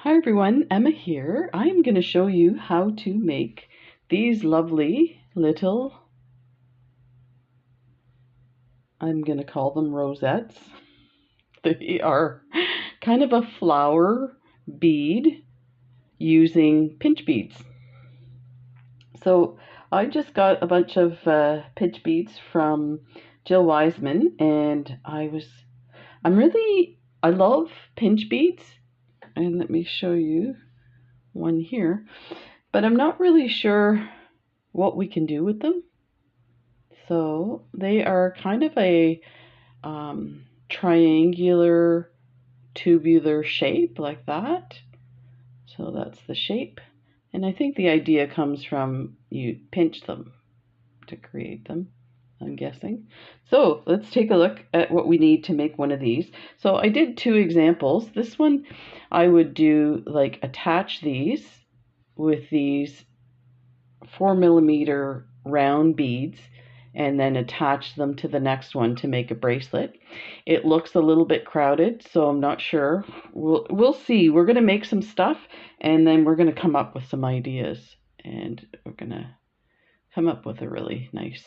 Hi everyone, Emma here. I'm going to show you how to make these lovely little, I'm going to call them rosettes. They are kind of a flower bead using pinch beads. So I just got a bunch of pinch beads from Jill Wiseman, and I love pinch beads. And let me show you one here, but I'm not really sure what we can do with them. So they are kind of a triangular tubular shape like that. So that's the shape. And I think the idea comes from you pinch them to create them, I'm guessing. So let's take a look at what we need to make one of these. So I did two examples. This one I would do like attach these with these 4mm round beads and then attach them to the next one to make a bracelet. It looks a little bit crowded, so I'm not sure. We'll see. We're going to make some stuff and then we're going to come up with some ideas and we're going to come up with a really nice.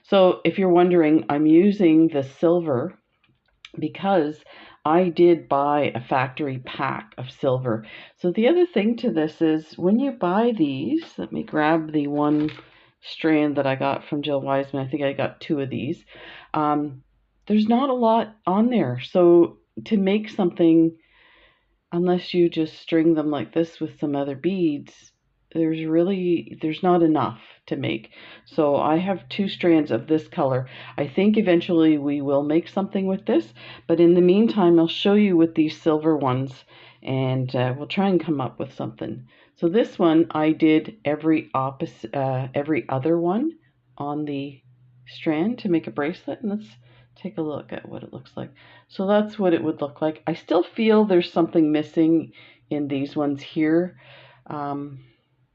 So if you're wondering, I'm using the silver because I did buy a factory pack of silver. So the other thing to this is when you buy these, let me grab the one strand that I got from Jill Wiseman. I think I got two of these. There's not a lot on there. So to make something, unless you just string them like this with some other beads, there's not enough to make. So I have two strands of this color. I think eventually we will make something with this, but in the meantime I'll show you with these silver ones and we'll try and come up with something. So this one I did every other one on the strand to make a bracelet, and let's take a look at what it looks like. So that's what it would look like. I still feel there's something missing in these ones here.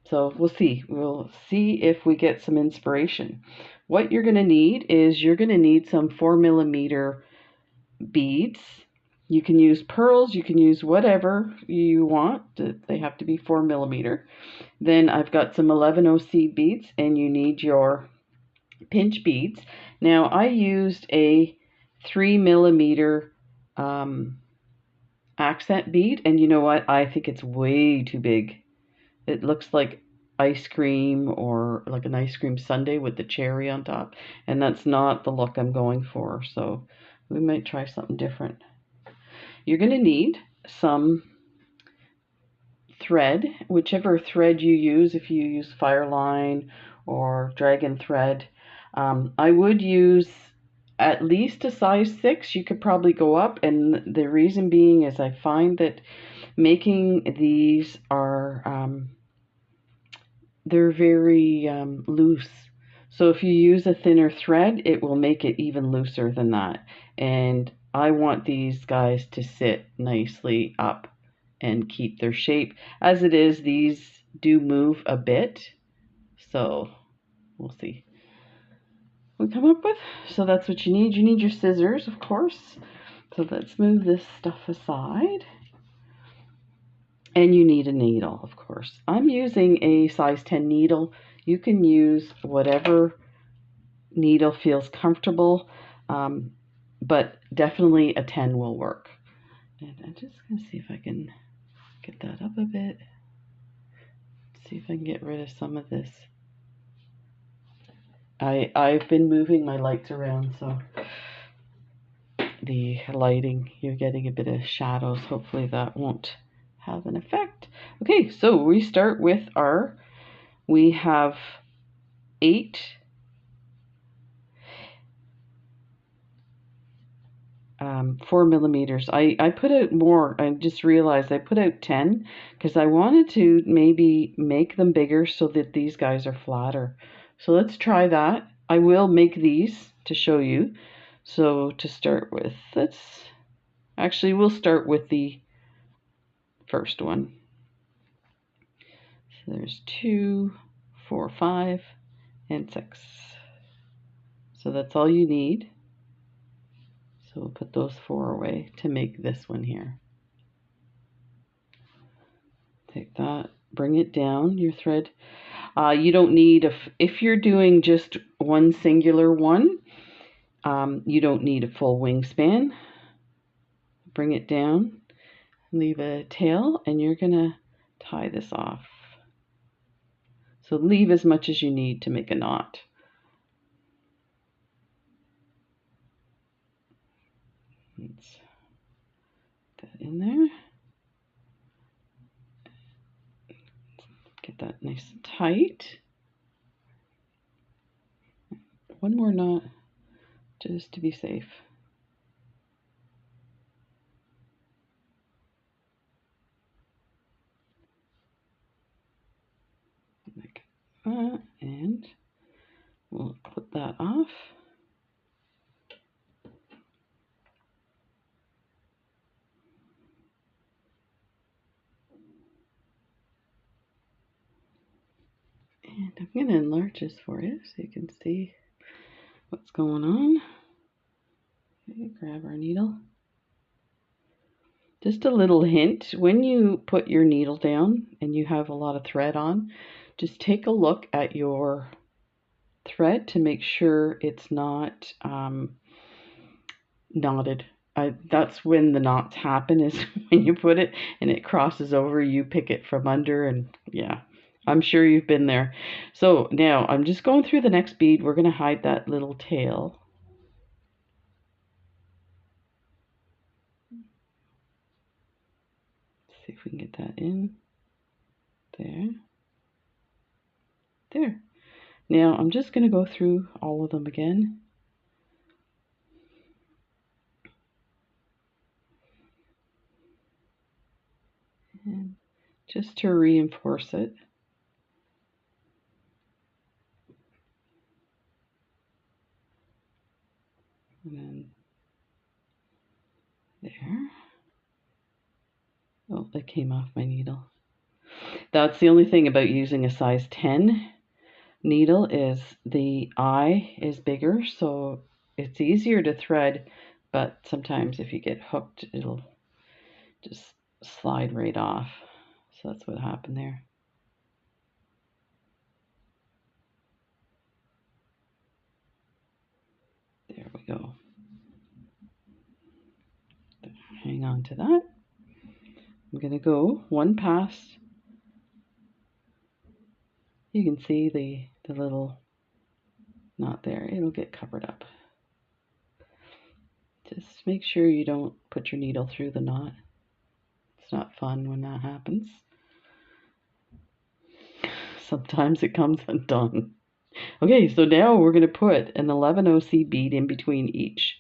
So we'll see. We'll see if we get some inspiration. What you're going to need is you're going to need some 4mm beads. You can use pearls, you can use whatever you want. They have to be 4mm. Then I've got some 11OC beads, and you need your pinch beads. Now I used a 3mm accent bead, and you know what? I think it's way too big. It looks like ice cream or like an ice cream sundae with the cherry on top, and that's not the look I'm going for, so we might try something different. You're going to need some thread, whichever thread you use. If you use fireline or dragon thread, I would use at least a size 6. You could probably go up, and the reason being is I find that making these are they're very loose. So if you use a thinner thread, it will make it even looser than that. And I want these guys to sit nicely up and keep their shape. As it is, these do move a bit. So we'll see what we come up with. So that's what you need. You need your scissors, of course. So let's move this stuff aside. And you need a needle, of course. I'm using a size 10 needle. You can use whatever needle feels comfortable, but definitely a 10 will work. And I'm just going to see if I can get that up a bit. See if I can get rid of some of this. I've been moving my lights around, so the lighting, you're getting a bit of shadows. Hopefully that won't have an effect. Okay, so we start with we have 8 4mm. I put out more. I just realized I put out 10 because I wanted to maybe make them bigger so that these guys are flatter. So let's try that. I will make these to show you. So to start with, we'll start with the first one. So there's 2, 4, 5, and 6. So that's all you need. So we'll put those 4 away to make this one here. Take that, bring it down your thread. You don't need, if you're doing just one singular one, you don't need a full wingspan. Bring it down, leave a tail, and you're gonna tie this off. So leave as much as you need to make a knot. Let's put that in there. Get that nice and tight. One more knot just to be safe. Like that, and we'll clip that off. And I'm going to enlarge this for you so you can see what's going on. Okay, grab our needle. Just a little hint, when you put your needle down and you have a lot of thread on, just take a look at your thread to make sure it's not knotted. That's when the knots happen, is when you put it and it crosses over, you pick it from under, and yeah, I'm sure you've been there. So now I'm just going through the next bead. We're going to hide that little tail. Let's see if we can get that in. There. Now I'm just going to go through all of them again. And just to reinforce it. And then there. Oh, that came off my needle. That's the only thing about using a size 10 needle, is the eye is bigger, so it's easier to thread, but sometimes if you get hooked, it'll just slide right off. So that's what happened there. There we go. Hang on to that. I'm going to go one pass. You can see the little knot there. It'll get covered up. Just make sure you don't put your needle through the knot. It's not fun when that happens. Sometimes it comes undone. Okay, so now we're going to put an 11 OC bead in between each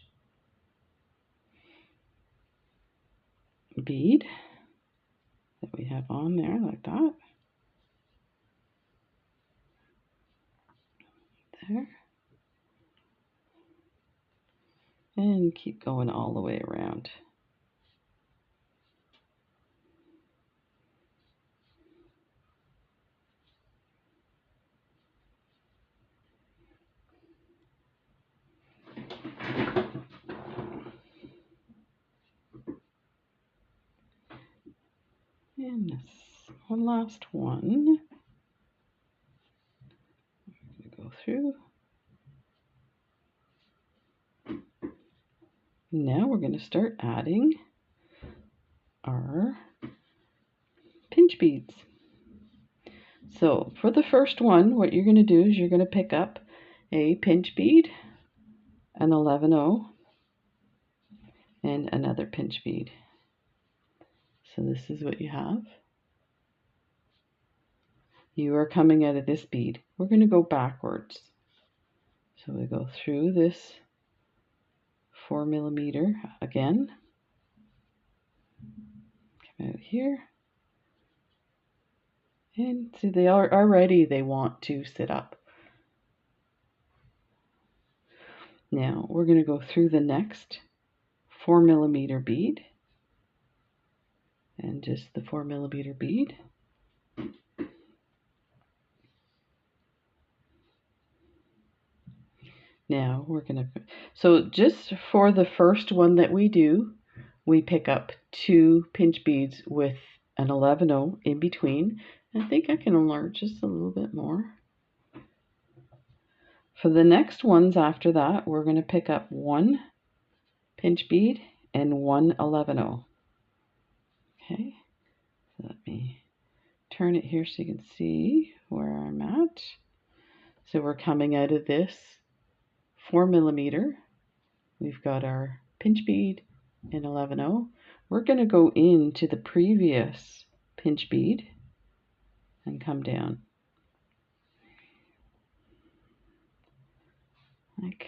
bead that we have on there, like that. There. And keep going all the way around. And this one last one. I'm going to go through. Now we're going to start adding our pinch beads. So for the first one, what you're going to do is you're going to pick up a pinch bead, an 11-0, and another pinch bead. So this is what you have. You are coming out of this bead. We're going to go backwards. So we go through this 4mm again. Come out here. And see, they are already, they want to sit up. Now we're going to go through the next 4mm bead. And just the 4mm bead. Now we're going to, so just for the first one that we do, we pick up 2 pinch beads with an 11/0 in between. I think I can enlarge this a little bit more. For the next ones after that, we're going to pick up one pinch bead and one 11/0. Okay, so let me turn it here so you can see where I'm at. So we're coming out of this 4mm. We've got our pinch bead and 11/0. We're going to go into the previous pinch bead and come down. Like,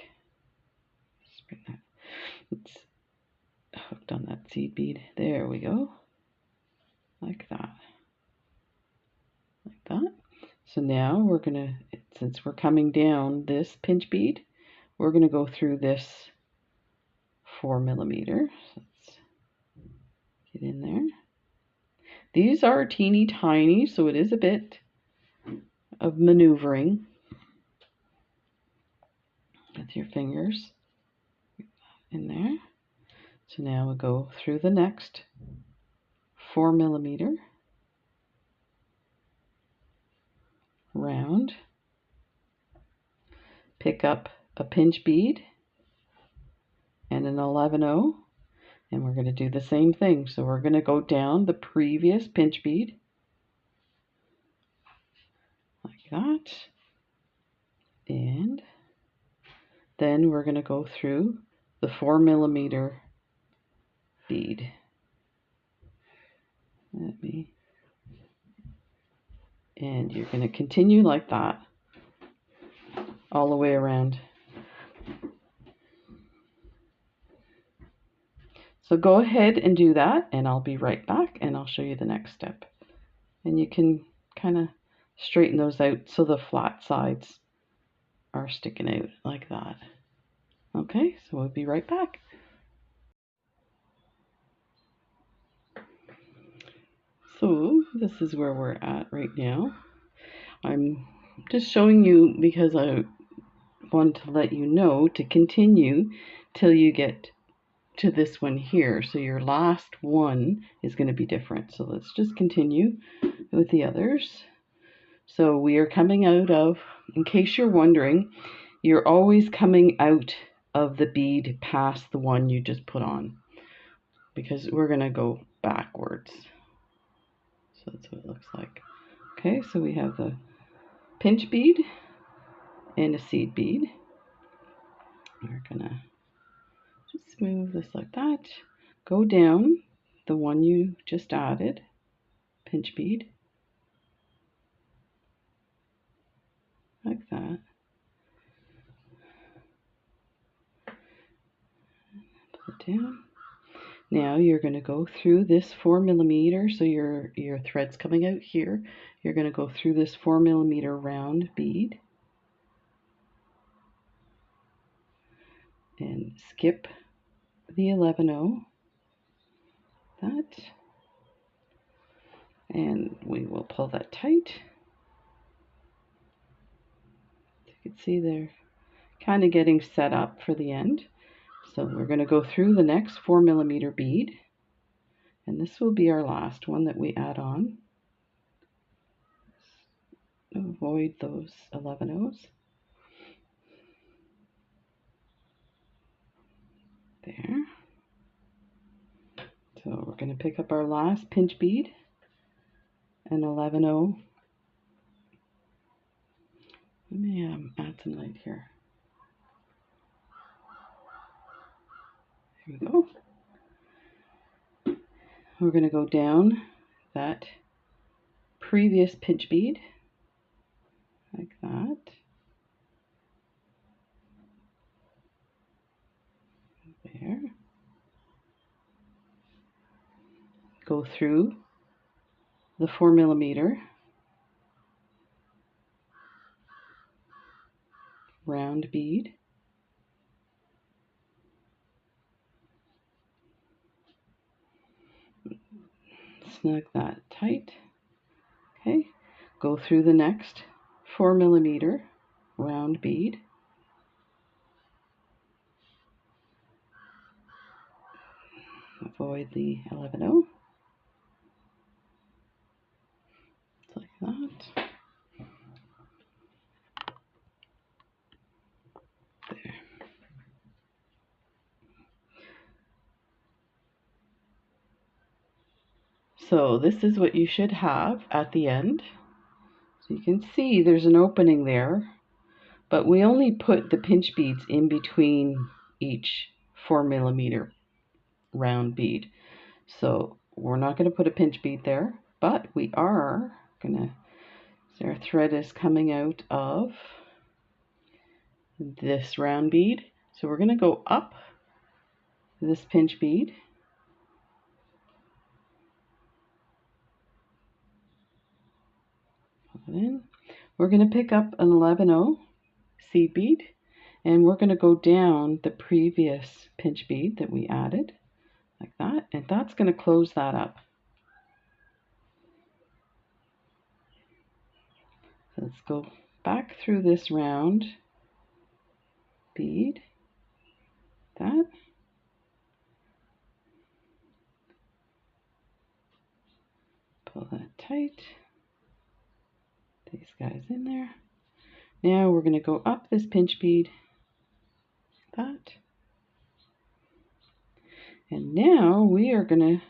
just bring that. It's hooked on that seed bead. There we go. Like that. Like that. So now we're going to, since we're coming down this pinch bead, we're going to go through this 4mm. So let's get in there. These are teeny tiny, so it is a bit of maneuvering with your fingers in there. So now we'll go through the next 4mm round, pick up a pinch bead and an 11/0, and we're going to do the same thing. So we're going to go down the previous pinch bead like that, and then we're going to go through the 4mm bead. And you're going to continue like that all the way around. So go ahead and do that, and I'll be right back and I'll show you the next step. And you can kind of straighten those out so the flat sides are sticking out like that. Okay, so we'll be right back. So this is where we're at right now. I'm just showing you because I want to let you know to continue till you get to this one here. So your last one is going to be different. So let's just continue with the others. So we are coming out of, in case you're wondering, you're always coming out of the bead past the one you just put on, because we're going to go backwards. So that's what it looks like. Okay, so we have the pinch bead and a seed bead. We're going to just move this like that. Go down the one you just added, pinch bead, like that. Pull it down. Now you're going to go through this 4mm, so your thread's coming out here. You're going to go through this 4mm round bead and skip the 11/0, that, and we will pull that tight. You can see they're kind of getting set up for the end. So we're going to go through the next 4mm bead, and this will be our last one that we add on. Avoid those 11/0s. There. So we're going to pick up our last pinch bead, an 11/0. Let me add some light here. Here we go. We're going to go down that previous pinch bead like that. There. Go through the 4mm round bead. Snug that tight. Okay. Go through the next 4mm round bead. Avoid the 11/0. that. There. So this is what you should have at the end. So you can see there's an opening there, but we only put the pinch beads in between each 4mm round bead. So we're not going to put a pinch bead there, but we are going to, so our thread is coming out of this round bead. So we're going to go up this pinch bead. Put it in. We're going to pick up an 11/0 seed bead, and we're going to go down the previous pinch bead that we added, like that, and that's going to close that up. So let's go back through this round bead, that. Pull that tight. These guys in there. Now we're going to go up this pinch bead, that. And now we are going to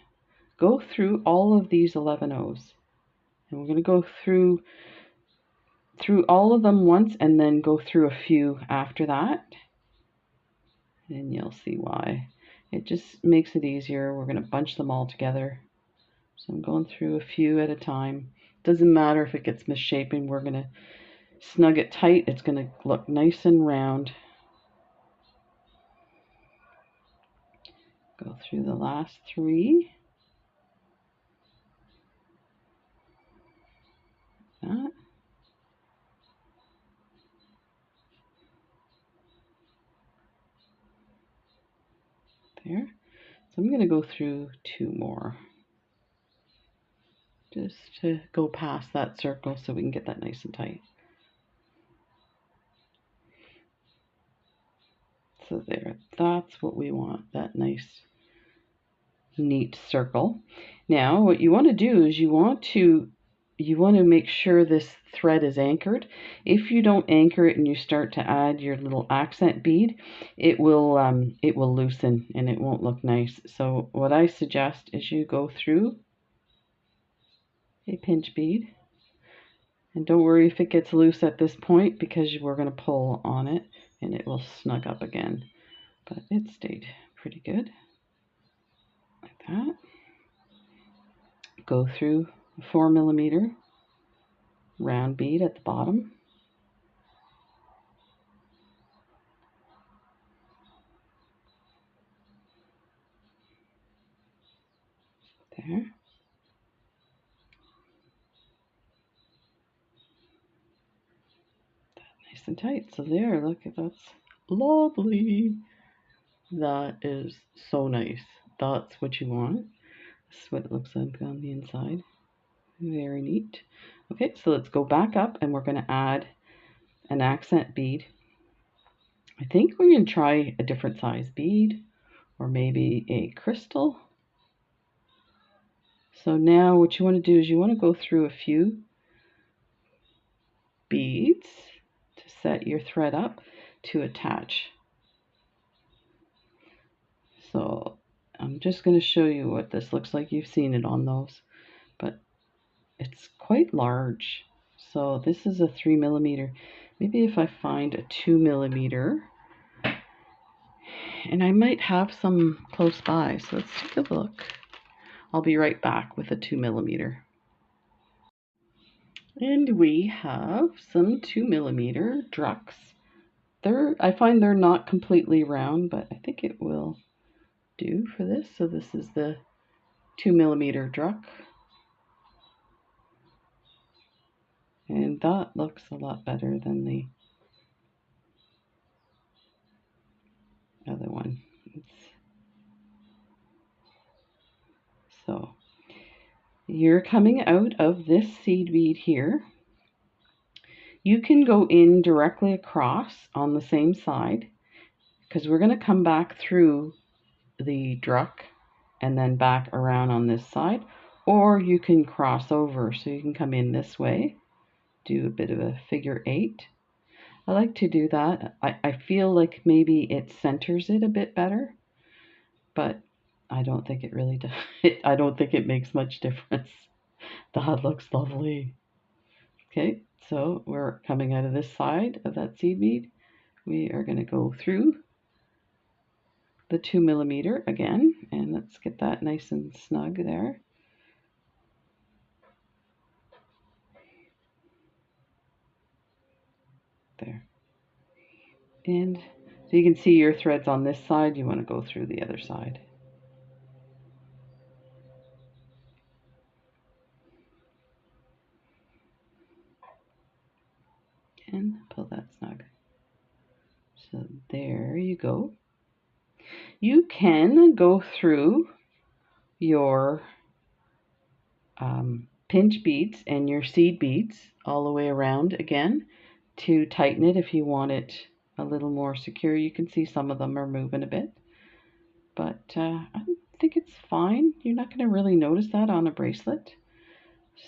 go through all of these 11/0s. And we're going to go through all of them once and then go through a few after that. And you'll see why. It just makes it easier. We're going to bunch them all together. So I'm going through a few at a time. Doesn't matter if it gets misshapen. We're going to snug it tight. It's going to look nice and round. Go through the last 3. That. There. So I'm going to go through 2 more. Just to go past that circle so we can get that nice and tight. So there, that's what we want, that nice, neat circle. Now, what you want to do is you want to make sure this thread is anchored. If you don't anchor it and you start to add your little accent bead, it will loosen and it won't look nice. So what I suggest is you go through a pinch bead, and don't worry if it gets loose at this point, because we're going to pull on it and it will snug up again. But it stayed pretty good, like that. Go through a 4mm round bead at the bottom. There. Nice and tight. So there, look at that's lovely. That is so nice. That's what you want. This is what it looks like on the inside. Very neat. Okay, so let's go back up and we're going to add an accent bead. I think we're going to try a different size bead, or maybe a crystal. So now what you want to do is you want to go through a few beads to set your thread up to attach. So I'm just going to show you what this looks like. You've seen it on those, but it's quite large. So this is a 3mm. Maybe if I find a 2mm, and I might have some close by. So let's take a look. I'll be right back with a 2mm. And we have some 2mm drucks. I find they're not completely round, but I think it will do for this. So this is the 2mm druck. And that looks a lot better than the other one. So you're coming out of this seed bead here. You can go in directly across on the same side, because we're going to come back through the druck and then back around on this side, or you can cross over. So you can come in this way, do a bit of a figure 8. I like to do that. I feel like maybe it centers it a bit better, but I don't think it really does. I don't think it makes much difference. That looks lovely. Okay, so we're coming out of this side of that seed bead. We are going to go through the 2mm again, and let's get that nice and snug there. There. And so you can see your threads on this side, you want to go through the other side. And pull that snug. So there you go. You can go through your pinch beads and your seed beads all the way around again to tighten it if you want it a little more secure. You can see some of them are moving a bit, but I think it's fine. You're not going to really notice that on a bracelet.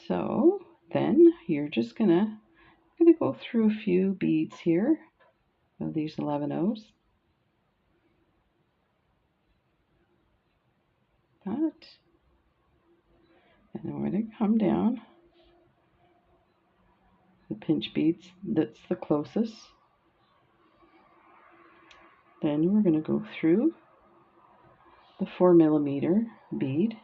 So then you're just gonna go through a few beads here of these 11-O's. That. And then we're going to come down the pinch beads that's the closest. Then we're going to go through the 4mm bead.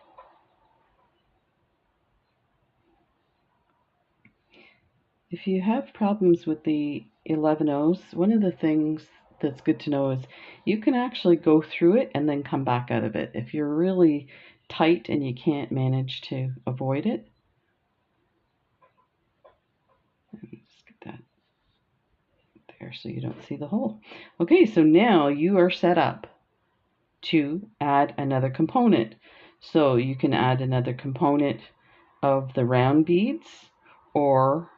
If you have problems with the 11-O's, one of the things that's good to know is you can actually go through it and then come back out of it. If you're really tight and you can't manage to avoid it, just get that there so you don't see the hole. Okay, so now you are set up to add another component. So you can add another component of the round beads or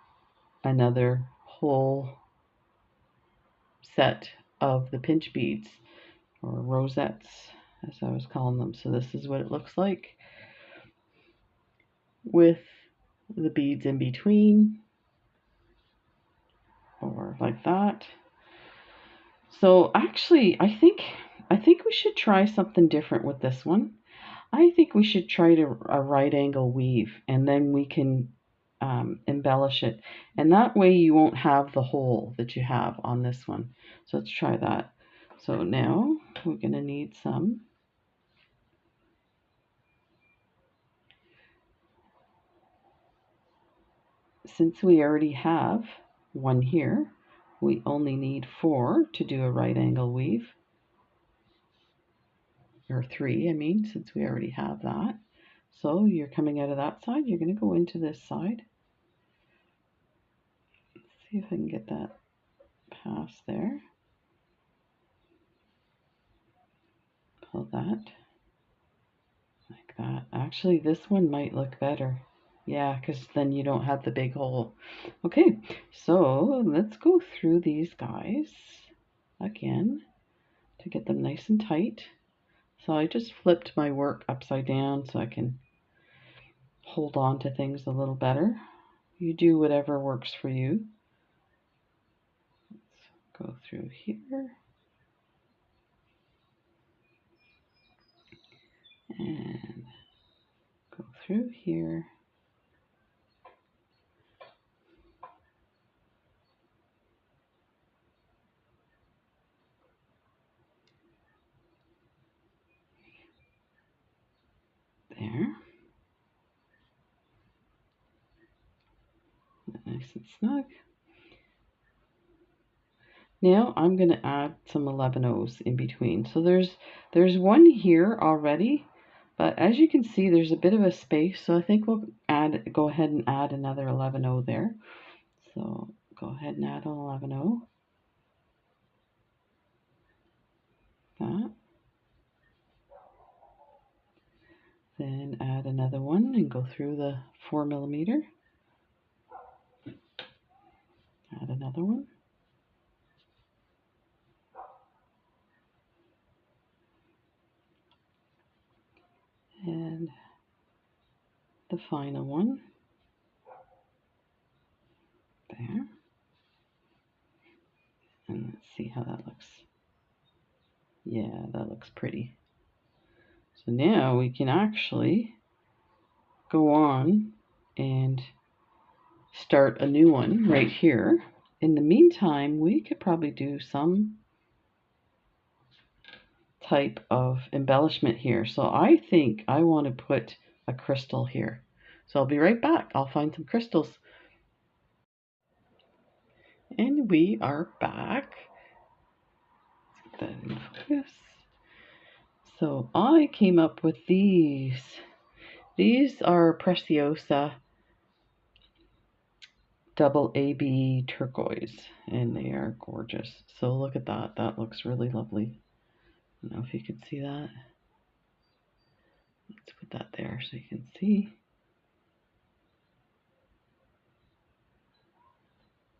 another whole set of the pinch beads or rosettes, as I was calling them. So this is what it looks like with the beads in between, or like that. So actually, I think we should try something different with this one. I think we should try a right angle weave, and then we can embellish it. And that way you won't have the hole that you have on this one. So let's try that. So now we're going to need some since we already have one here, we only need 4 to do a right angle weave. Or 3, I mean, since we already have that. So you're coming out of that side, you're going to go into this side. Let's see if I can get that past there. Pull that like that. Actually, this one might look better. Yeah, because then you don't have the big hole. Okay, so let's go through these guys again to get them nice and tight. So I just flipped my work upside down so I can hold on to things a little better. You do whatever works for you. Let's go through here. And go through here. There. Nice and snug. Now I'm going to add some 11-O's in between. So there's one here already, but as you can see there's a bit of a space, so I think we'll go ahead and add another 11-O there. So go ahead and add an 11-O. That. Then add another one and go through the 4mm. Add another one. And the final one. There. And let's see how that looks. Yeah, that looks pretty. So now we can actually go on and start a new one right here. In the meantime, we could probably do some type of embellishment here. So I think I want to put a crystal here. So I'll be right back. I'll find some crystals. And we are back. Let's get that in focus. So I came up with these. These are Preciosa double AB turquoise, and they are gorgeous. So look at that. That looks really lovely. I don't know if you can see that. Let's put that there so you can see.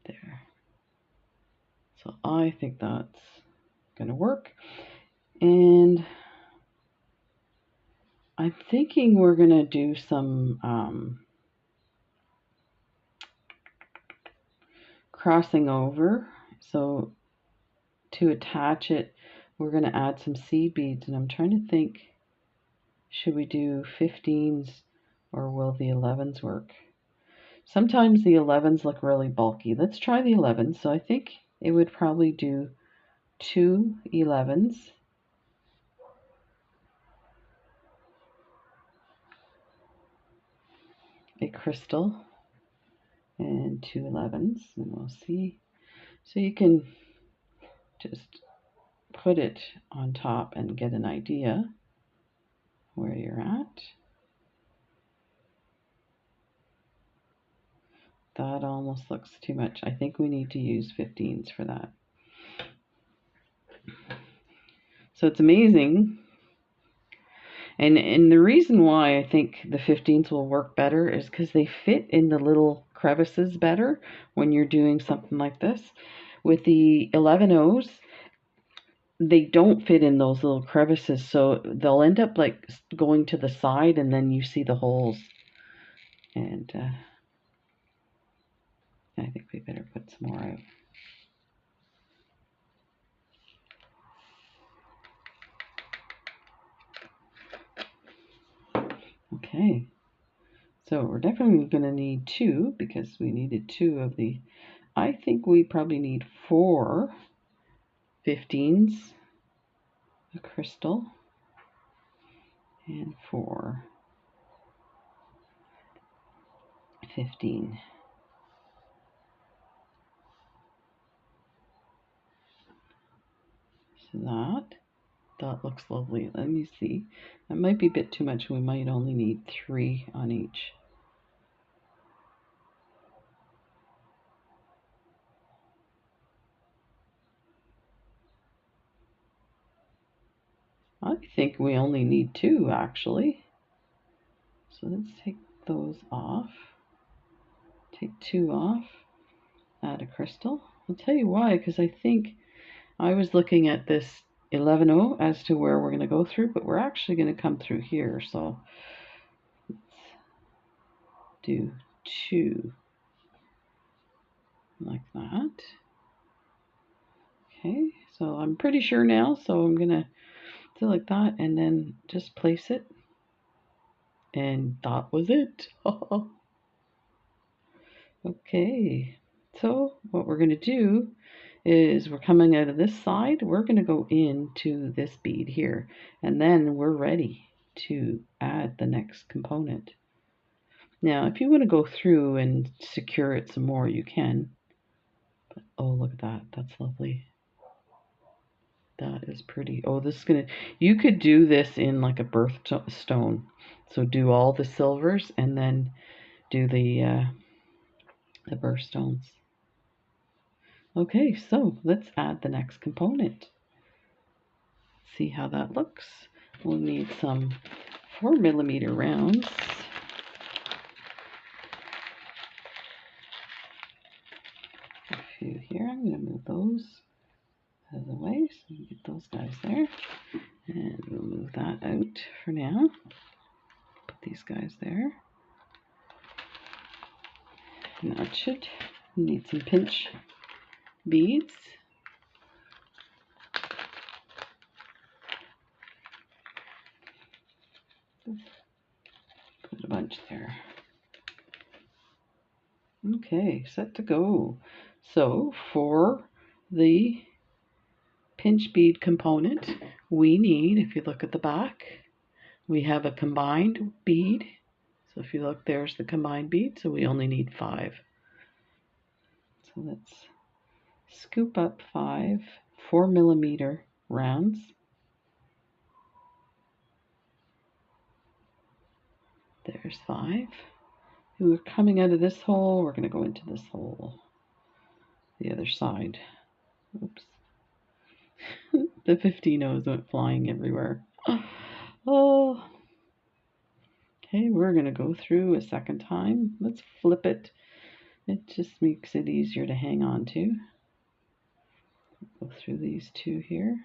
There. So I think that's going to work. And I'm thinking we're going to do some crossing over. So to attach it, we're going to add some seed beads. And I'm trying to think, should we do 15s or will the 11s work? Sometimes the 11s look really bulky. Let's try the 11s. So I think it would probably do 2 11s. A crystal and 2 11s, and we'll see. So you can just put it on top and get an idea where you're at. That almost looks too much. I think we need to use 15s for that. So it's amazing. And the reason why I think the 15s will work better is because they fit in the little crevices better when you're doing something like this. With the 11Os, they don't fit in those little crevices, so they'll end up like going to the side and then you see the holes. And I think we better put some more out. Okay, so we're definitely going to need 2 because we needed 2 of the, I think we probably need 4 15s, a crystal, and 4 15. So that looks lovely. Let me see. That might be a bit too much. We might only need 3 on each. I think we only need 2 actually. So let's take those off. Take 2 off. Add a crystal. I'll tell you why, because I think I was looking at this 11O as to where we're going to go through, but we're actually going to come through here. So let's do 2 like that. Okay, so I'm pretty sure now, so I'm going to do like that and then just place it. And that was it. Okay, so what we're going to do is we're coming out of this side, we're going to go into this bead here, and then we're ready to add the next component. Now, if you want to go through and secure it some more, you can. But, oh, look at that. That's lovely. That is pretty. Oh, this is going to, you could do this in like a birthstone. So do all the silvers and then do the birthstones. Okay, so let's add the next component. See how that looks. We'll need some 4mm rounds. A few here. I'm going to move those out of the way so we get those guys there. And we'll move that out for now. Put these guys there. That should need some pinch beads. Put a bunch there. Okay, set to go. So for the pinch bead component, we need, if you look at the back, we have a combined bead. So if you look, there's the combined bead, so we only need 5. So let's scoop up 5 4mm rounds. There's 5. We're coming out of this hole, we're going to go into this hole, the other side. Oops. The 15-0s went flying everywhere. Oh. Okay, we're going to go through a second time. Let's flip it. It just makes it easier to hang on to. Go through these 2 here.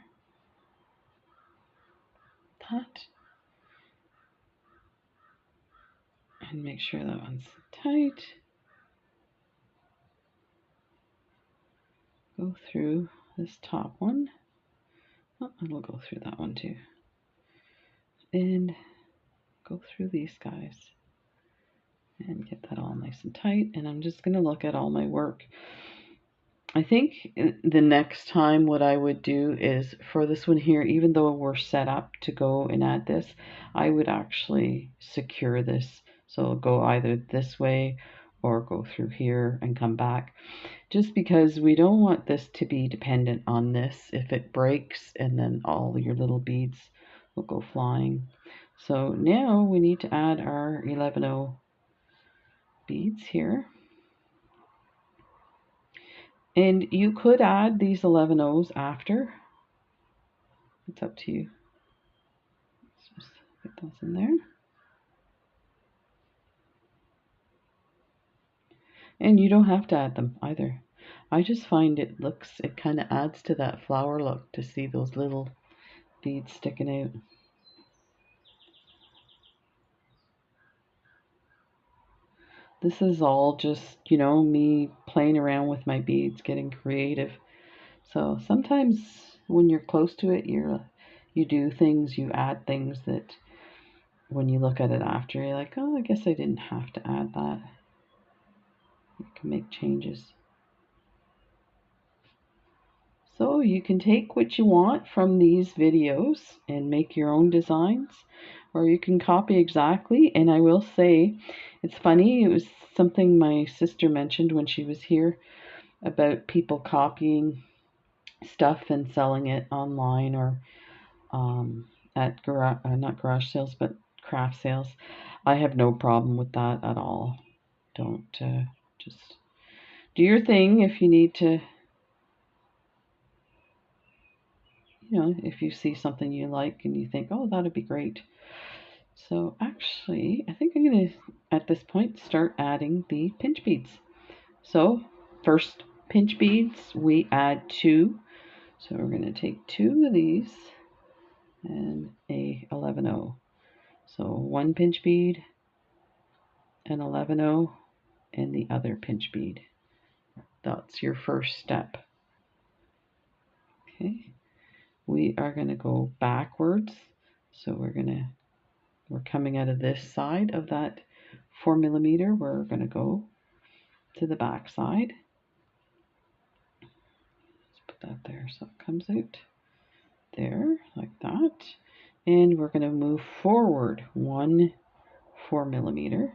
That. And make sure that one's tight. Go through this top one. Oh, and we'll go through that one too. And go through these guys. And get that all nice and tight. And I'm just going to look at all my work. I think the next time what I would do is for this one here, even though we're set up to go and add this, I would actually secure this. So go either this way or go through here and come back. Just because we don't want this to be dependent on this. If it breaks, and then all your little beads will go flying. So now we need to add our 11/0 beads here. And you could add these 11/0s after. It's up to you. Let's just get those in there. And you don't have to add them either. I just find it kind of adds to that flower look to see those little beads sticking out. This is all just, you know, me playing around with my beads, getting creative. So sometimes when you're close to it, you do things, you add things that when you look at it after, you're like, oh, I guess I didn't have to add that. You can make changes. So you can take what you want from these videos and make your own designs, or you can copy exactly. And I will say, it's funny, it was something my sister mentioned when she was here about people copying stuff and selling it online or at not garage sales, but craft sales. I have no problem with that at all. Don't just do your thing. If you need to, you know, if you see something you like and you think, oh, that'd be great. So actually, I think I'm going to, at this point, start adding the pinch beads. So first pinch beads, we add 2. So we're going to take 2 of these and a 11/0. So 1 pinch bead, an 11/0, and the other pinch bead. That's your first step. Okay. We are going to go backwards. So we're coming out of this side of that 4mm. We're going to go to the back side. Let's put that there so it comes out there like that. And we're going to move forward 1 4mm.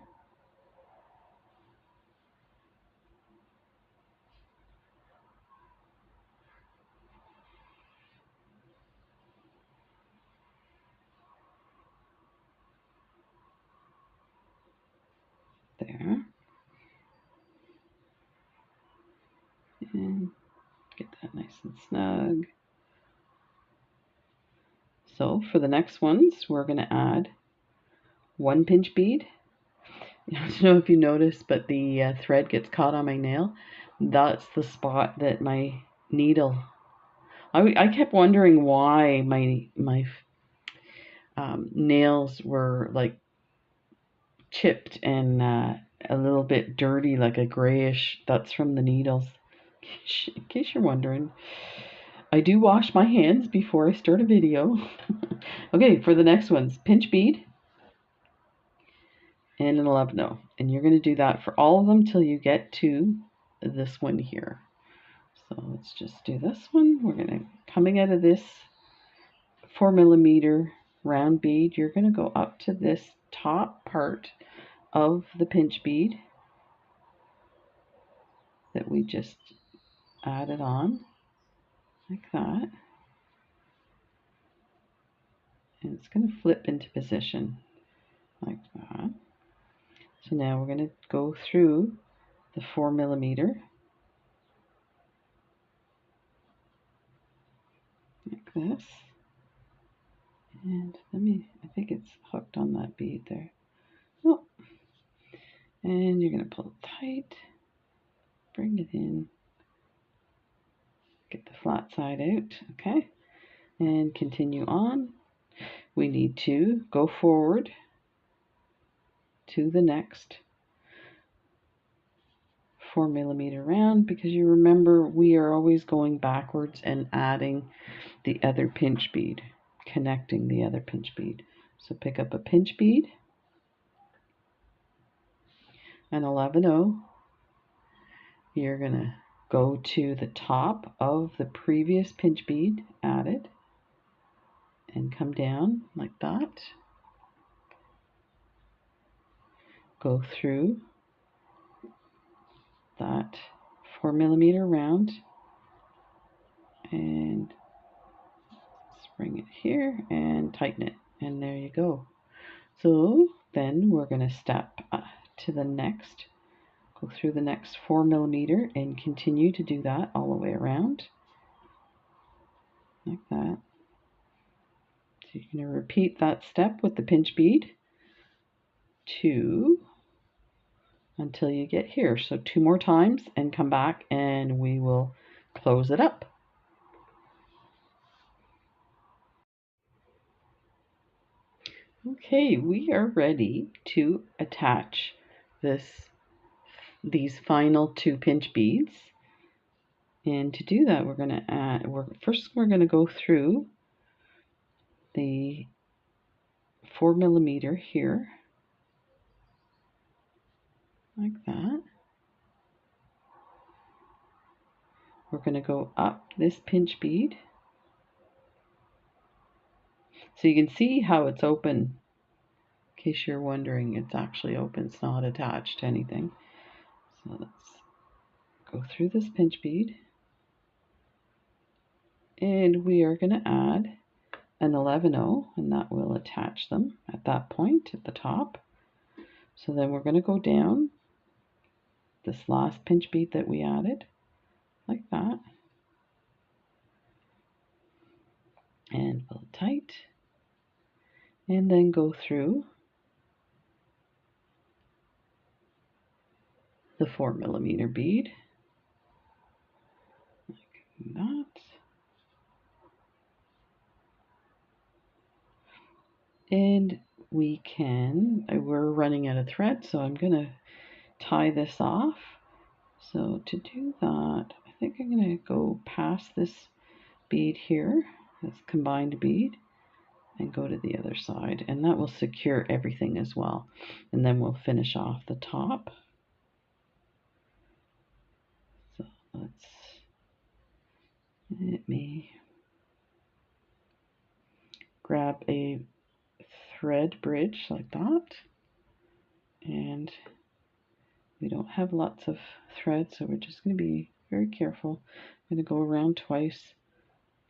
There. And get that nice and snug. So for the next ones, we're going to add 1 pinch bead. I don't know if you noticed, but the thread gets caught on my nail. That's the spot that my needle... I kept wondering why my nails were like chipped and a little bit dirty, like a grayish. That's from the needles. In case you're wondering, I do wash my hands before I start a video. Okay, for the next ones, pinch bead and an 11-0. And you're going to do that for all of them till you get to this one here. So let's just do this one. We're going to, coming out of this 4mm round bead, you're going to go up to this top part of the pinch bead that we just added on, like that. And it's going to flip into position like that. So now we're going to go through the 4mm like this. And I think it's hooked on that bead there. Oh, and you're going to pull it tight, bring it in, get the flat side out, okay? And continue on. We need to go forward to the next 4mm round, because you remember we are always going backwards and adding the other pinch bead, connecting the other pinch bead. So pick up a pinch bead, an 11-0. You're going to go to the top of the previous pinch bead added and come down like that. Go through that 4mm round and bring it here and tighten it, and there you go. So then we're going to step to the next, go through the next 4mm and continue to do that all the way around like that. So you're going to repeat that step with the pinch bead until you get here. So 2 more times and come back and we will close it up. Okay, we are ready to attach these final 2 pinch beads. And to do that, we're going to add, first we're going to go through the 4mm here, like that. We're going to go up this pinch bead. So you can see how it's open. In case you're wondering, it's actually open. It's not attached to anything. So let's go through this pinch bead. And we are going to add an 11-0, and that will attach them at that point at the top. So then we're going to go down this last pinch bead that we added, like that. And pull it tight. And then go through the 4mm bead, like that. And we're running out of thread, so I'm going to tie this off. So to do that, I think I'm going to go past this bead here, this combined bead, and go to the other side, and that will secure everything as well. And then we'll finish off the top. So let me grab a thread bridge like that, and we don't have lots of thread, so we're just going to be very careful. I'm going to go around twice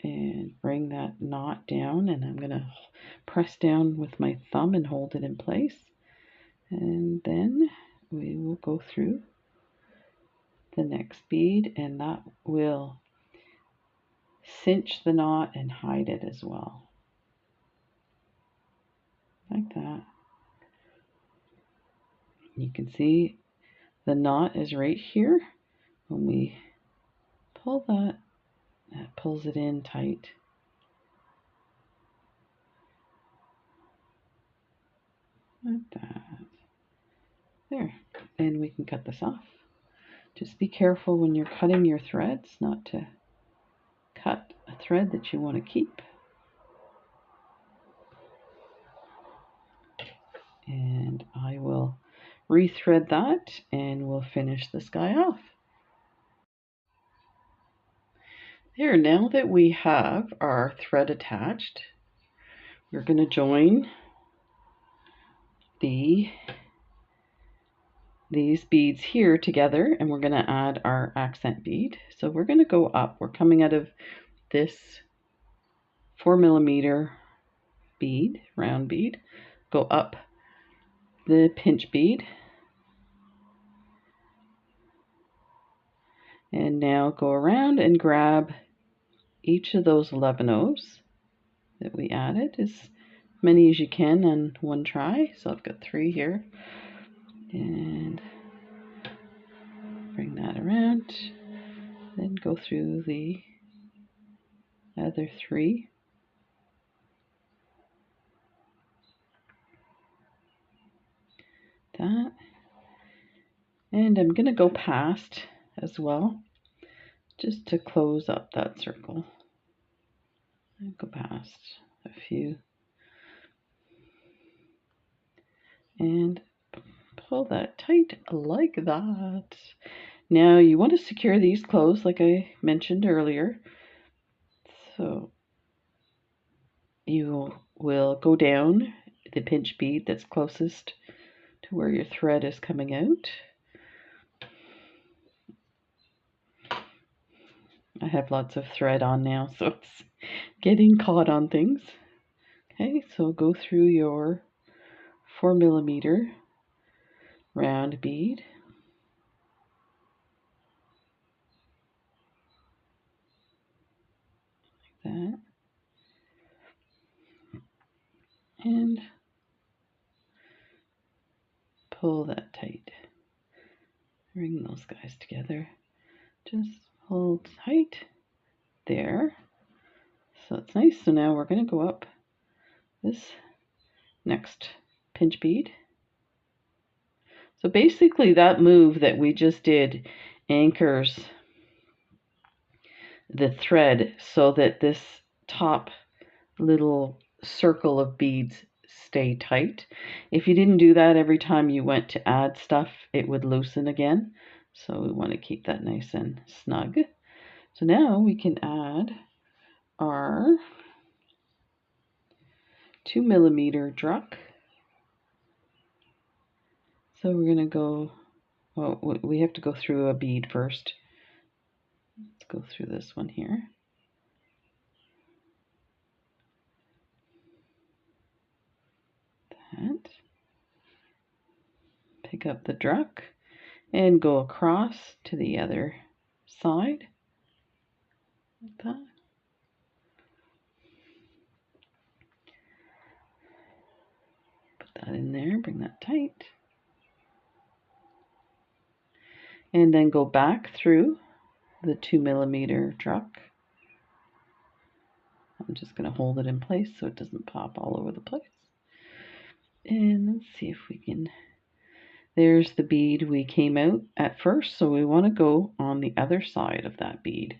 and bring that knot down, and I'm going to press down with my thumb and hold it in place, and then we will go through the next bead, and that will cinch the knot and hide it as well, like that. You can see the knot is right here. When we pull that, that pulls it in tight. Like that. There. and we can cut this off. Just be careful when you're cutting your threads not to cut a thread that you want to keep. And I will rethread that and we'll finish this guy off. There, now that we have our thread attached, we're going to join these beads here together, and we're going to add our accent bead. So we're going to go up. We're coming out of this 4mm bead, round bead, go up the pinch bead, and now go around and grab each of those 11 O's that we added, as many as you can on one try. So I've got 3 here, and bring that around, then go through the other 3. That, and I'm going to go past as well, just to close up that circle. And go past a few and pull that tight like that. Now you want to secure these closed like I mentioned earlier. So you will go down the pinch bead that's closest to where your thread is coming out. I have lots of thread on now, so it's getting caught on things. Okay, so go through your 4mm round bead. Like that. And pull that tight. Bring those guys together. Just hold tight there. So it's nice. So now we're going to go up this next pinch bead. So basically that move that we just did anchors the thread so that this top little circle of beads stay tight. If you didn't do that every time you went to add stuff, it would loosen again. So we want to keep that nice and snug. So now we can add our 2mm druck. So we're going to go, well, we have to go through a bead first. Let's go through this one here. That. Pick up the druck and go across to the other side. Like that. Put that in there, bring that tight. And then go back through the 2mm druck. I'm just going to hold it in place so it doesn't pop all over the place. And let's see if we can, there's the bead we came out at first, so we want to go on the other side of that bead.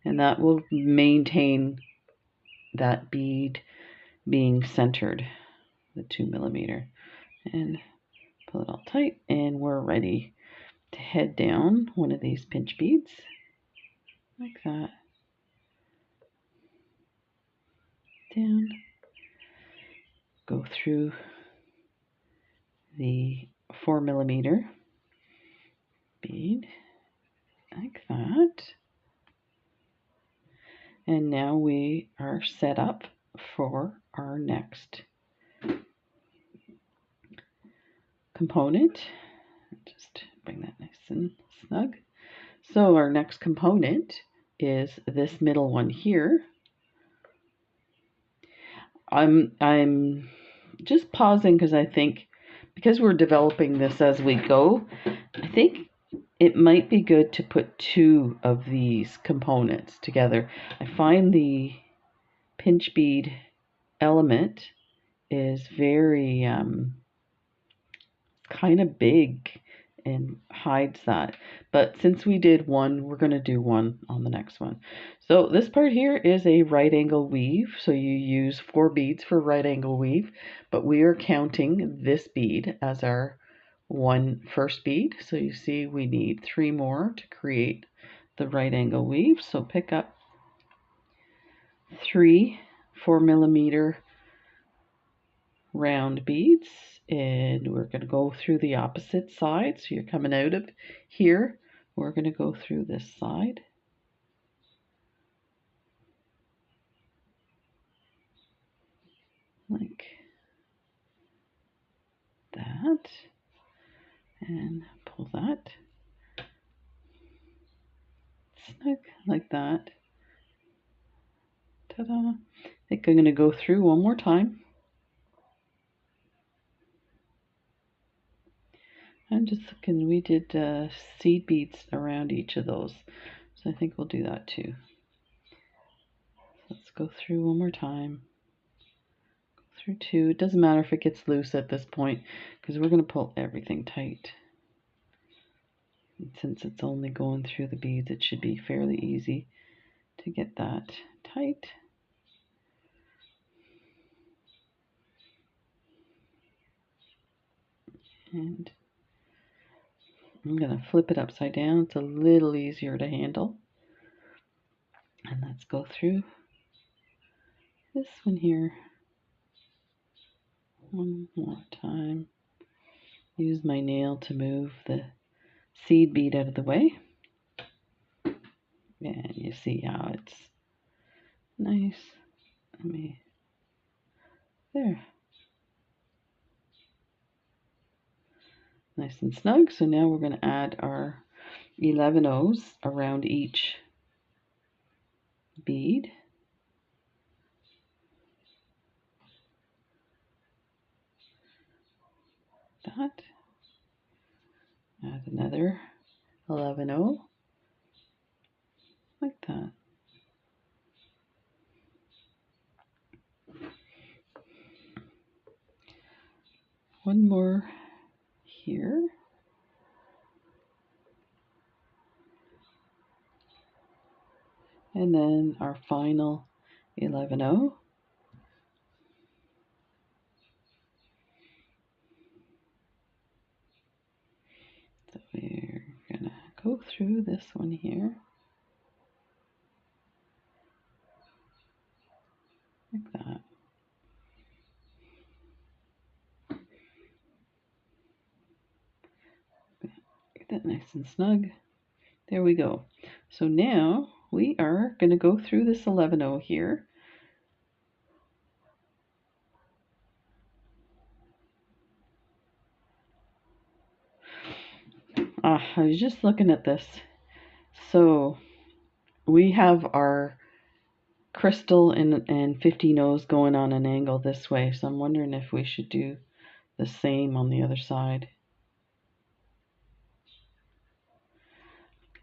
And that will maintain that bead being centered, the 2mm. And pull it all tight, and we're ready to head down one of these pinch beads, like that. Down, go through the 4mm bead, like that. And now we are set up for our next component. Just bring that nice and snug. So our next component is this middle one here. I'm just pausing because I think, because we're developing this as we go, I think it might be good to put 2 of these components together. I find the pinch bead element is very kind of big and hides that. But since we did one, we're going to do one on the next one. So this part here is a right angle weave. So you use 4 beads for right angle weave, but we are counting this bead as our first bead. So you see we need 3 more to create the right angle weave. So pick up 3 4mm round beads, and we're going to go through the opposite side. So you're coming out of here, we're going to go through this side. Like that, and pull that snug like that. Ta-da! I think I'm going to go through one more time. I'm just looking, we did seed beads around each of those, so I think we'll do that too. Let's go through one more time. Go through 2. It doesn't matter if it gets loose at this point because we're going to pull everything tight. And since it's only going through the beads, it should be fairly easy to get that tight. And I'm going to flip it upside down. It's a little easier to handle. And let's go through this one here one more time. Use my nail to move the seed bead out of the way. And you see how it's nice. There. Nice and snug. So now we're going to add our 11 O's around each bead. That. Add another 11 O. Like that. One more here. And then our final 11 O. So we're gonna go through this one here. Like that. Get that nice and snug. There we go. So now we are going to go through this 11 O here. I was just looking at this. So we have our crystal and 15 O's going on an angle this way. So I'm wondering if we should do the same on the other side.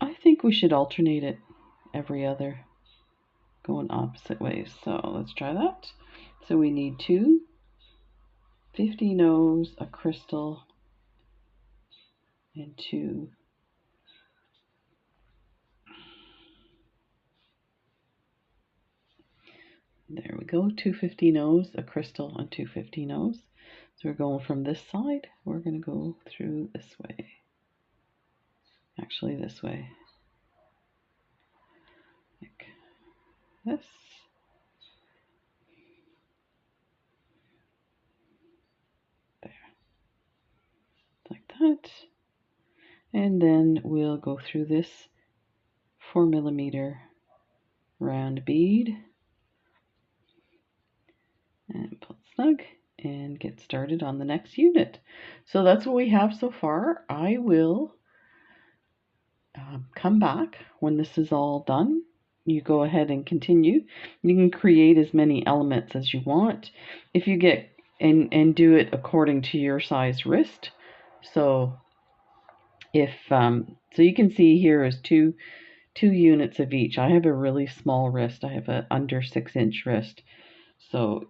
I think we should alternate it every other, going opposite ways. So let's try that. So we need 2 15 O's, a crystal, and 2 there we go, 2 15 O's, a crystal, and 2 15 O's. So we're going from this side, we're going to go through this way. Actually, this way. Like this. There. Like that. And then we'll go through this 4mm round bead. And pull it snug and get started on the next unit. So that's what we have so far. I will come back when this is all done. You go ahead and continue. You can create as many elements as you want. If you get and do it according to your size wrist. So if so you can see here is two units of each. I have a really small wrist. I have an under 6-inch wrist. So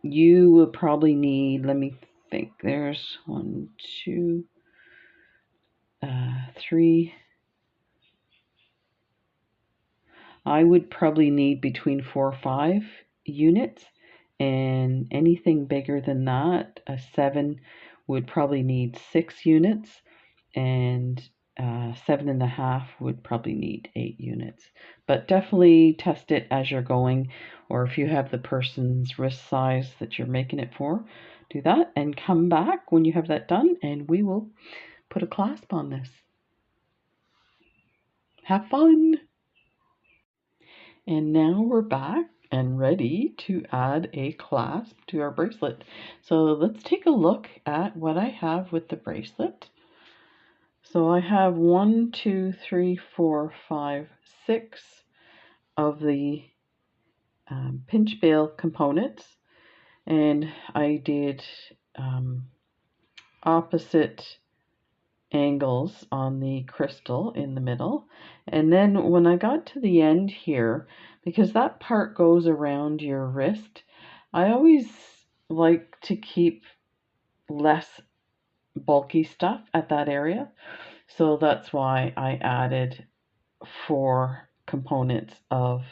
you will probably need, let me think, there's 1, 2, 3. I would probably need between 4 or 5 units, and anything bigger than that, a 7 would probably need 6 units, and 7.5 would probably need 8 units. But definitely test it as you're going, or if you have the person's wrist size that you're making it for, do that and come back when you have that done, and we will put a clasp on this. Have fun! And now we're back and ready to add a clasp to our bracelet. So let's take a look at what I have with the bracelet. So I have 1, 2, 3, 4, 5, 6 of the pinch bail components, and I did opposite angles on the crystal in the middle. And then when I got to the end here, because that part goes around your wrist, I always like to keep less bulky stuff at that area. So that's why I added 4 components of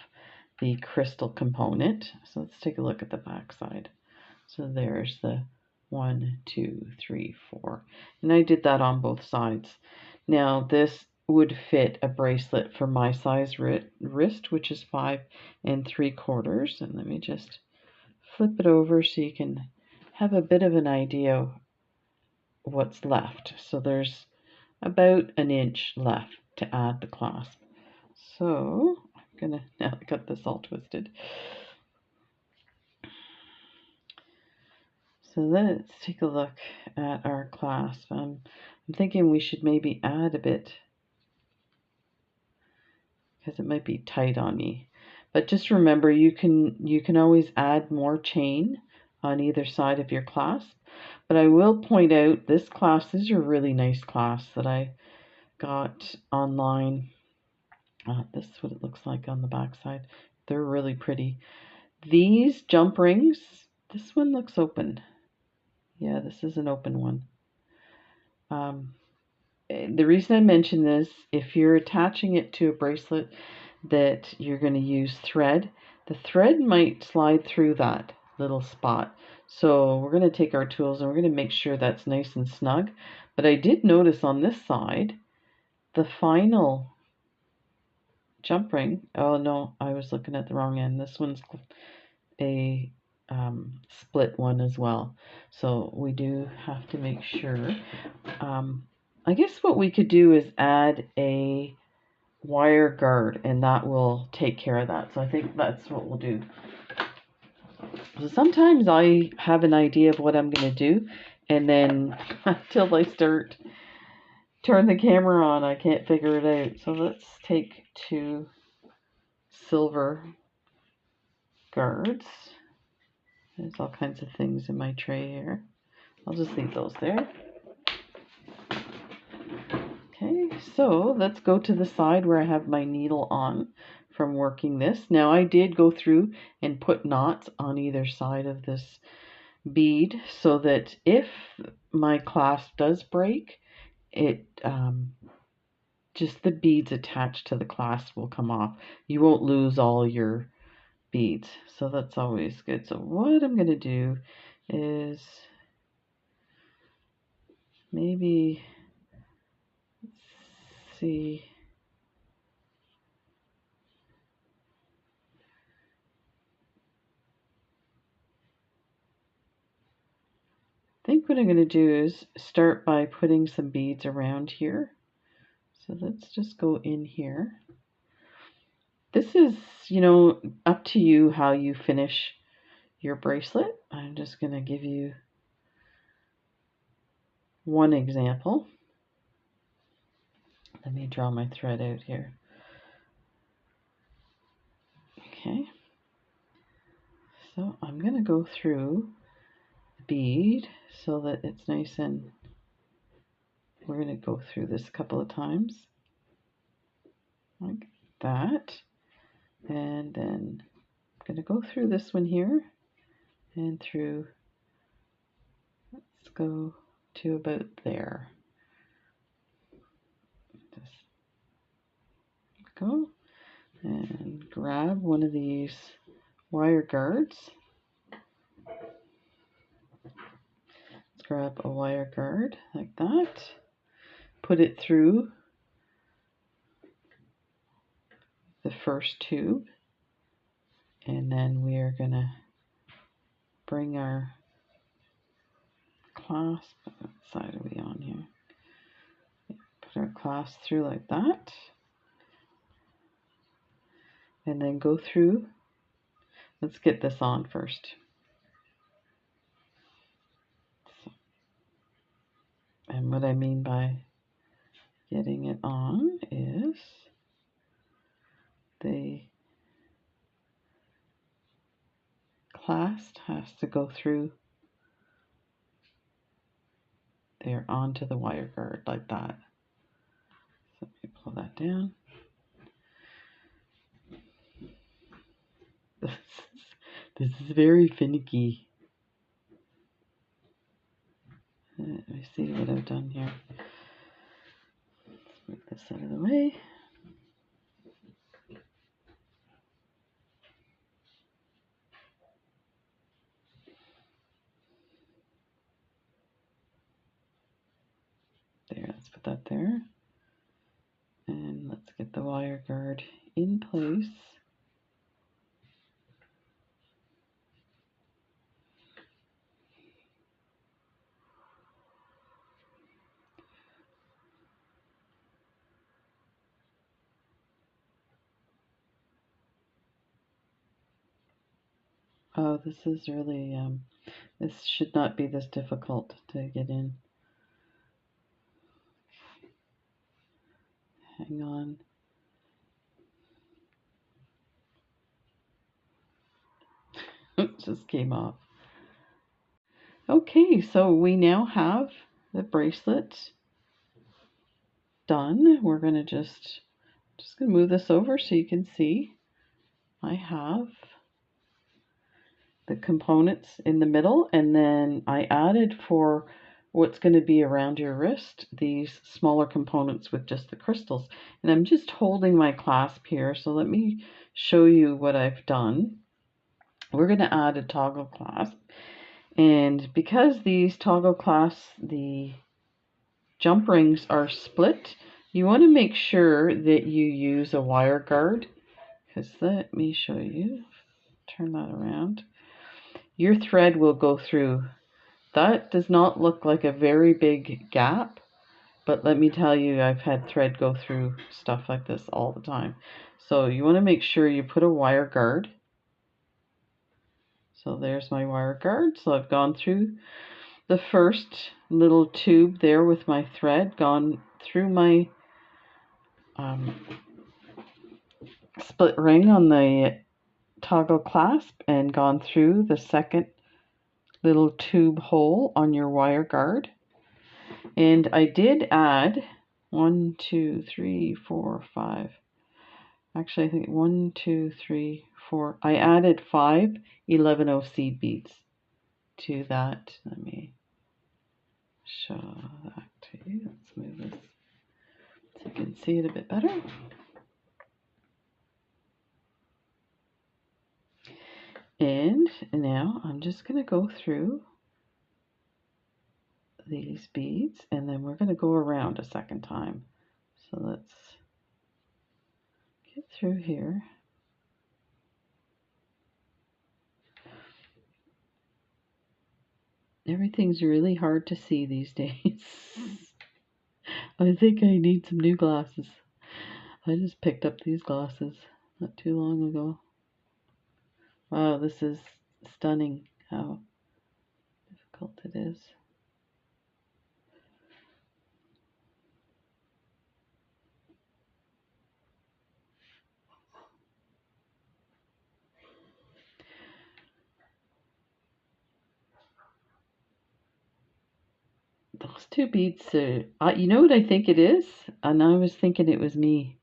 the crystal component. So let's take a look at the back side. So there's the 1, 2, 3, 4. And I did that on both sides. Now this would fit a bracelet for my size wrist, which is 5 3/4. And let me just flip it over so you can have a bit of an idea what's left. So there's about an inch left to add the clasp. So I'm gonna now got this all twisted. So let's take a look at our clasp. I'm thinking we should maybe add a bit because it might be tight on me. But just remember, you can always add more chain on either side of your clasp. But I will point out this clasp, these are really nice clasps that I got online. This is what it looks like on the back side. They're really pretty. These jump rings, this one looks open. Yeah, this is an open one. The reason I mention this, if you're attaching it to a bracelet that you're going to use thread, the thread might slide through that little spot. So we're going to take our tools and we're going to make sure that's nice and snug. But I did notice on this side, the final jump ring, oh no, I was looking at the wrong end. This one's a split one as well. So we do have to make sure. I guess what we could do is add a wire guard, and that will take care of that. So I think that's what we'll do. So sometimes I have an idea of what I'm going to do, and then until I turn the camera on, I can't figure it out. So let's take 2 silver guards. There's all kinds of things in my tray here. I'll just leave those there. Okay, so let's go to the side where I have my needle on from working this. Now I did go through and put knots on either side of this bead so that if my clasp does break, it just the beads attached to the clasp will come off. You won't lose all your beads, so that's always good. So what I'm going to do is maybe, let's see, I think what I'm going to do is start by putting some beads around here. So let's just go in here. This is, up to you how you finish your bracelet. I'm just going to give you one example. Let me draw my thread out here. Okay. So I'm going to go through the bead so that it's nice, and we're going to go through this a couple of times like that. And then I'm going to go through this one here and through, let's go to about there. go. And grab one of these wire guards. Let's grab a wire guard like that. Put it through the first tube. And then we are going to bring our clasp. What side are we on here? Put our clasp through like that. And then go through. Let's get this on first. And what I mean by getting it on is the clasp has to go through there onto the wire guard like that. So let me pull that down. This is very finicky. Let me see what I've done here. Let's move this out of the way. There, let's put that there. And let's get the wire guard in place. Oh, this is really, this should not be this difficult to get in. Hang on. It just came off. Okay, so we now have the bracelet done. We're going to just going to move this over so you can see. I have the components in the middle, and then I added for what's going to be around your wrist these smaller components with just the crystals. And I'm just holding my clasp here, so let me show you what I've done. We're going to add a toggle clasp, and because these toggle clasps, the jump rings are split, you want to make sure that you use a wire guard, because let me show you. Turn that around. Your thread will go through. That does not look like a very big gap, but let me tell you, I've had thread go through stuff like this all the time. So you want to make sure you put a wire guard. So there's my wire guard. So I've gone through the first little tube there with my thread, gone through my split ring on the toggle clasp, and gone through the second little tube hole on your wire guard. And I did add 1, 2, 3, 4, 5. Actually, I think 1, 2, 3, 4. I added 5 11-0 seed beads to that. Let me show that to you. Let's move this so you can see it a bit better. And now I'm just going to go through these beads, and then we're going to go around a second time. So let's get through here. Everything's really hard to see these days. I think I need some new glasses. I just picked up these glasses not too long ago. Wow, this is stunning how difficult it is. Those two beads, you know what I think it is? And I was thinking it was me.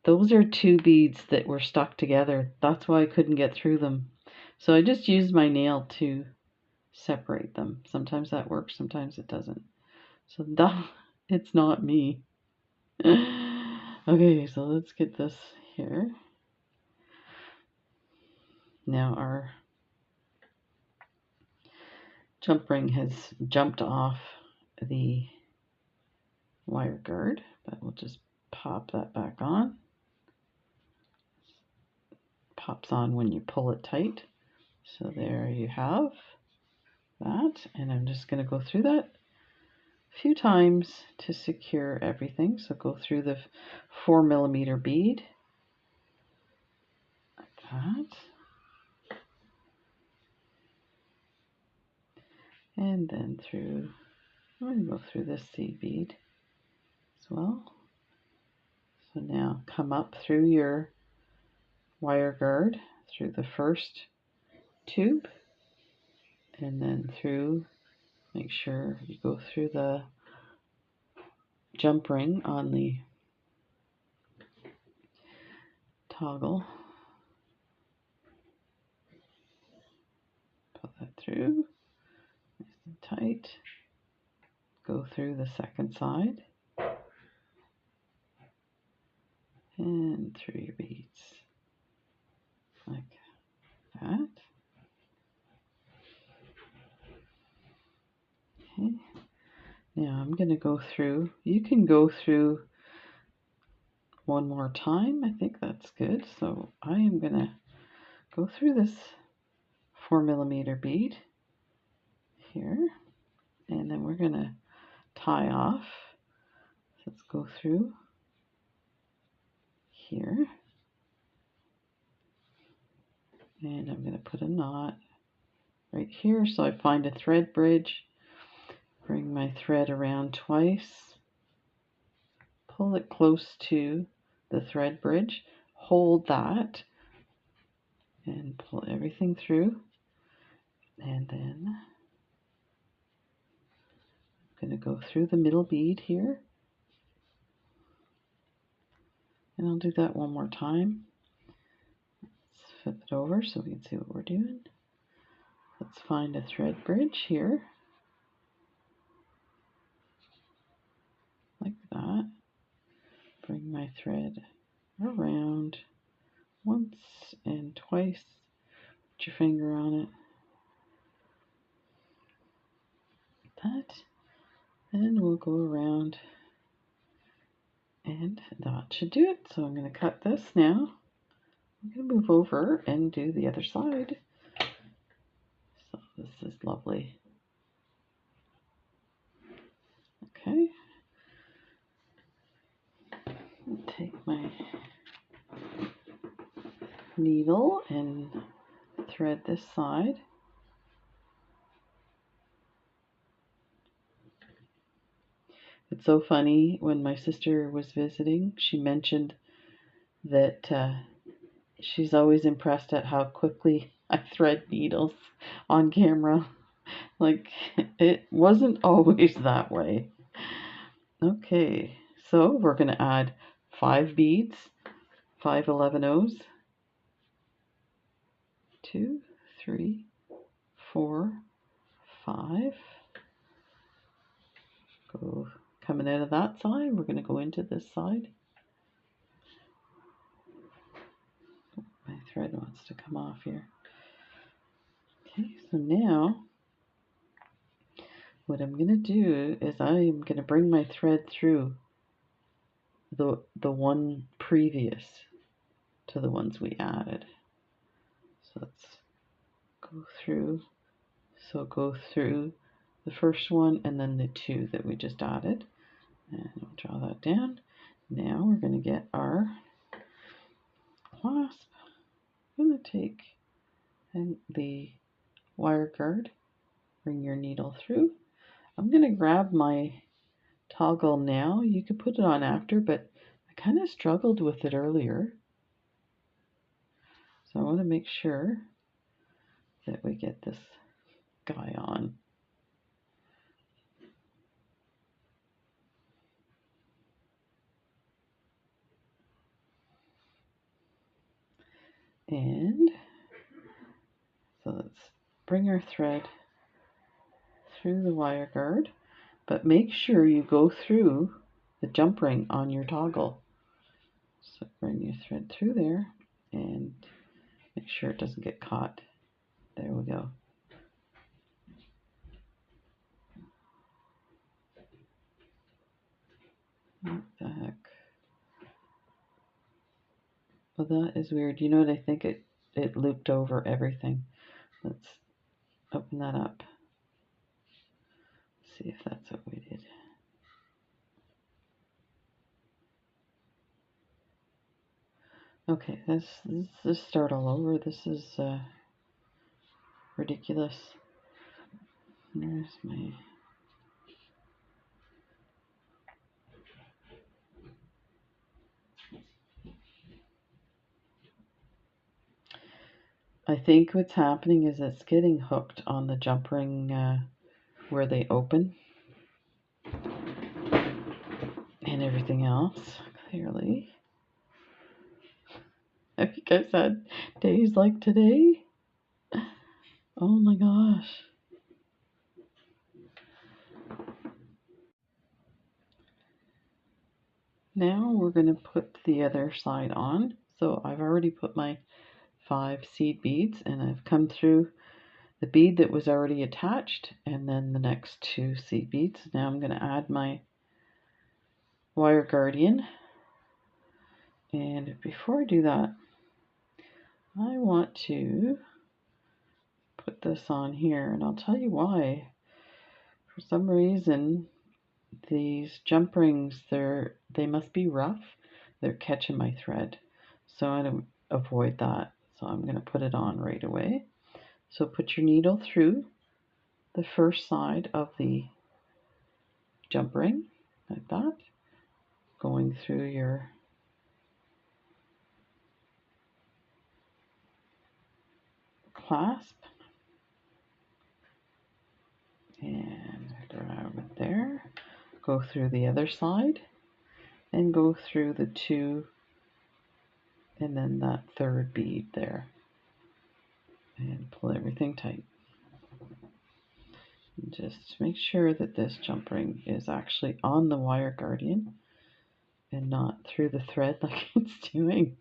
Those are two beads that were stuck together. That's why I couldn't get through them. So I just used my nail to separate them. Sometimes that works, sometimes it doesn't. So that, it's not me. Okay, so let's get this here. Now our jump ring has jumped off the wire guard, but we'll just pop that back on. Pops on when you pull it tight. So there you have that, and I'm just going to go through that a few times to secure everything. So go through the 4mm bead like that, and then through, I'm going to go through this seed bead as well. So now come up through your wire guard, through the first tube, and then through, make sure you go through the jump ring on the toggle. Put that through, nice and tight. Go through the second side and through your beads like that. Okay. Now I'm going to go through, you can go through one more time. I think that's good. So I am going to go through this 4mm bead here, and then we're going to tie off. Let's go through here, and I'm going to put a knot right here. So I find a thread bridge, bring my thread around twice, pull it close to the thread bridge, hold that, and pull everything through. And then I'm going to go through the middle bead here, and I'll do that one more time. Let's flip it over so we can see what we're doing. Let's find a thread bridge here, like that. Bring my thread around once and twice. Put your finger on it. That. And we'll go around, and that should do it. So I'm going to cut this now. I'm going to move over and do the other side. So this is lovely. Okay. I'll take my needle and thread this side. It's so funny, when my sister was visiting, she mentioned that she's always impressed at how quickly I thread needles on camera. Like, it wasn't always that way. Okay, so we're going to add 5 beads, 5 11-ohs, 2, 3, 4, 5. Go coming out of that side, we're going to go into this side. My thread wants to come off here. Okay, so now what I'm going to do is I'm going to bring my thread through the one previous to the ones we added. So let's go through. So go through the first one and then the 2 that we just added. And we'll draw that down. Now we're going to get our clasp. I'm going to take the wire guard, bring your needle through. I'm going to grab my toggle now. You could put it on after, but I kind of struggled with it earlier. So I want to make sure that we get this guy on. And so let's bring our thread through the wire guard, but make sure you go through the jump ring on your toggle. So run your thread through there and make sure it doesn't get caught. There we go. What the heck? Well, that is weird. You know what? I think it looped over everything. Let's open that up. See if that's what we did. Okay, let's just start all over. This is ridiculous. There's my... I think what's happening is it's getting hooked on the jump ring where they open and everything else, clearly. Have you guys had days like today? Oh my gosh. Now we're going to put the other side on. So I've already put my 5 seed beads and I've come through the bead that was already attached and then the next 2 seed beads. Now I'm going to add my wire guardian. And before I do that, I want to put this on here, and I'll tell you why. For some reason, these jump rings, they must be rough. They're catching my thread, so I'm going to avoid that. So I'm going to put it on right away. So put your needle through the first side of the jump ring, like that, going through your clasp, and around it there. Go through the other side, and go through the 2, and then that 3rd bead there, and pull everything tight. And just make sure that this jump ring is actually on the wire guardian and not through the thread like it's doing.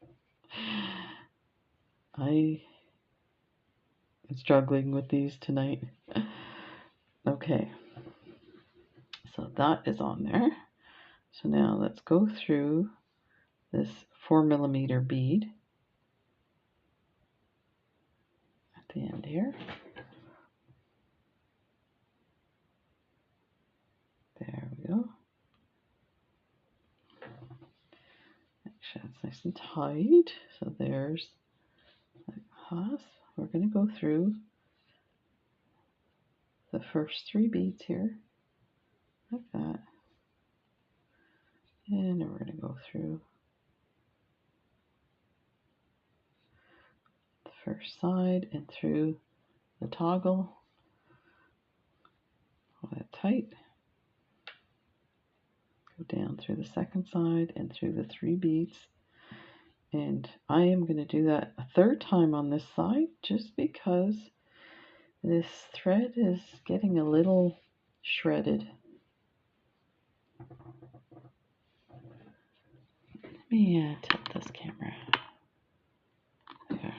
I am struggling with these tonight. Okay, so that is on there. So now let's go through this 4mm bead at the end here. There we go. Make sure it's nice and tight. So there's the clasp. We're going to go through the first 3 beads here, like that. And then we're going to go through the first side and through the toggle. Hold it tight. Go down through the second side and through the 3 beads. And I am going to do that a 3rd time on this side just because this thread is getting a little shredded. Let me tilt this camera. There.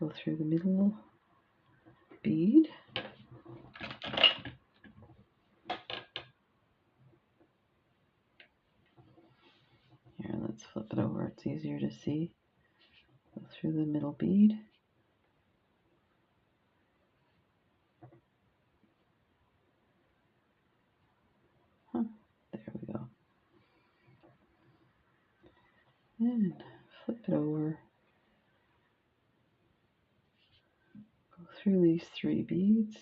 Go through the middle bead. Here, let's flip it over. It's easier to see. Go through the middle bead. There we go. And flip it over. Go through these 3 beads.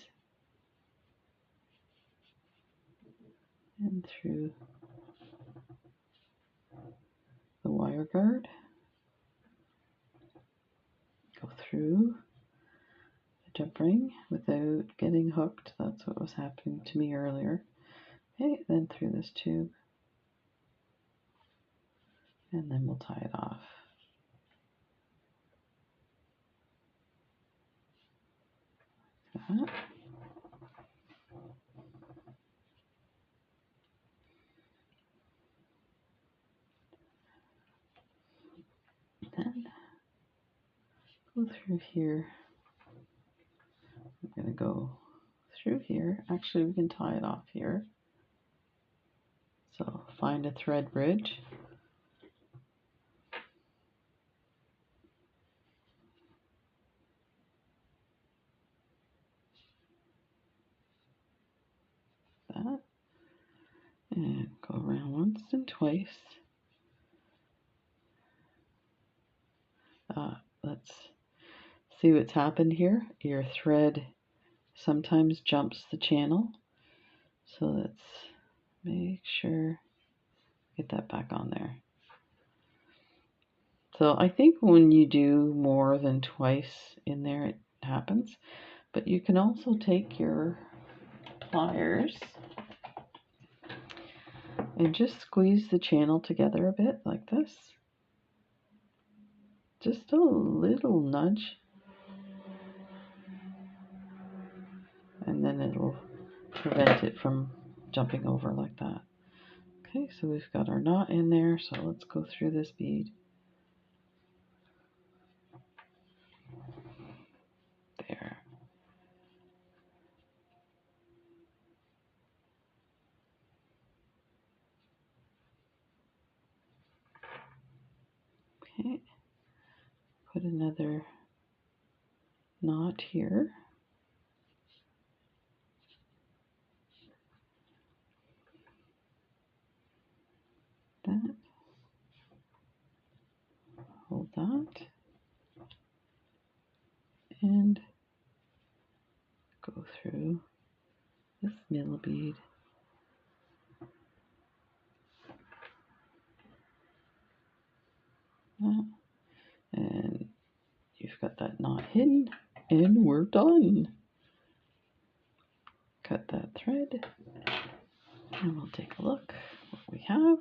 And through the wire guard. Go through the jump ring without getting hooked. That's what was happening to me earlier. Okay, then through this tube. And then we'll tie it off. Like that. go through here. I'm going to go through here. Actually, we can tie it off here. So find a thread bridge. That. And go around once and twice. Let's see what's happened here. Your thread sometimes jumps the channel. So let's make sure, get that back on there. So I think when you do more than twice in there, it happens. But you can also take your pliers and just squeeze the channel together a bit like this. Just a little nudge. And then it'll prevent it from jumping over like that. Okay, so we've got our knot in there, so let's go through this bead. There. Okay, put another knot here. That. Hold that. And go through this middle bead. That. And you've got that knot hidden, and we're done. Cut that thread, and we'll take a look what we have.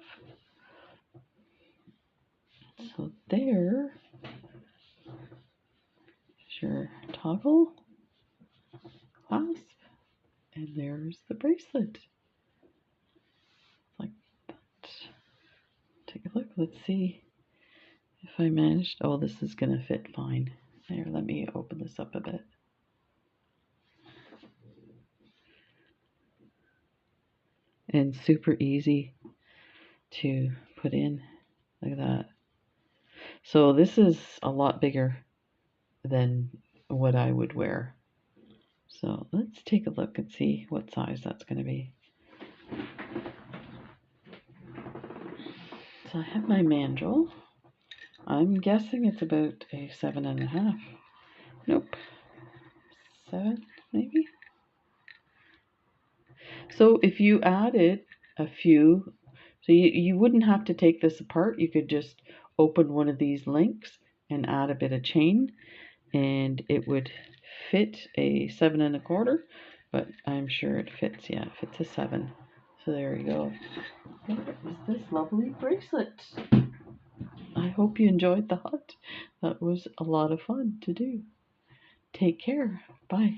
So there is your toggle clasp, and there's the bracelet. Like that. Take a look. Let's see if I managed. Oh, this is going to fit fine. There, let me open this up a bit. And super easy to put in. Look at that. So this is a lot bigger than what I would wear. So let's take a look and see what size that's going to be. So I have my mandrel. I'm guessing it's about a 7.5. Nope. 7 maybe. So if you added a few, so you wouldn't have to take this apart. You could just open one of these links and add a bit of chain, and it would fit a 7.25, but I'm sure it fits. Yeah, it fits a 7. So there you go. There is this lovely bracelet. I hope you enjoyed that. That was a lot of fun to do. Take care. Bye.